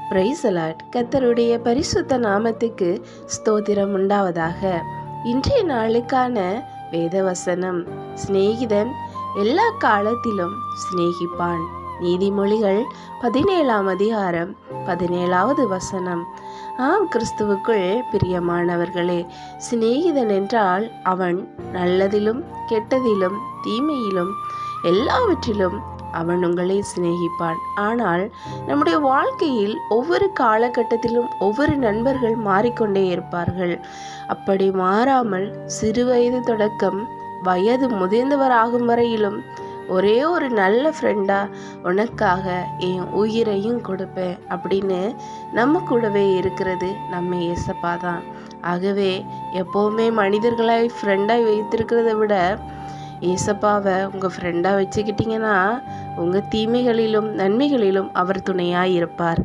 Price allot. கர்த்தருடைய பரிசுத்த நாமத்துக்கு ஸ்தோத்திரம் உண்டாவதாக. இன்றைய நாளுக்கான வேதவசனம், சிநேகிதன் எல்லா காலத்திலும் சிநேகிப்பான். நீதிமொழிகள் 17ஆம் அதிகாரம் 17வது வசனம். ஆம், கிறிஸ்துவுக்குள் பிரியமானவர்களே, சிநேகிதன் என்றால் அவன் நல்லதிலும் கெட்டதிலும் தீமையிலும் எல்லாவற்றிலும் அவன் உங்களை சிநேகிப்பான். ஆனால் நம்முடைய வாழ்க்கையில் ஒவ்வொரு காலகட்டத்திலும் ஒவ்வொரு நண்பர்கள் மாறிக்கொண்டே இருப்பார்கள். அப்படி மாறாமல் சிறுவயது தொடக்கம் வயது முதிர்ந்தவராகும் வரையிலும் ஒரே ஒரு நல்ல ஃப்ரெண்டா உனக்காக என் உயிரையும் கொடுப்பேன் அப்படின்னு நம்ம கூடவே இருக்கிறது நம்ம ஏசப்பா தான். ஆகவே எப்போவுமே மனிதர்களாய் ஃப்ரெண்டாய் வைத்திருக்கிறத விட ஏசப்பாவை உங்கள் ஃப்ரெண்டாக வச்சுக்கிட்டிங்கன்னா உங்கள் தீமைகளிலும் நன்மைகளிலும் அவர் துணையாக இருப்பார்.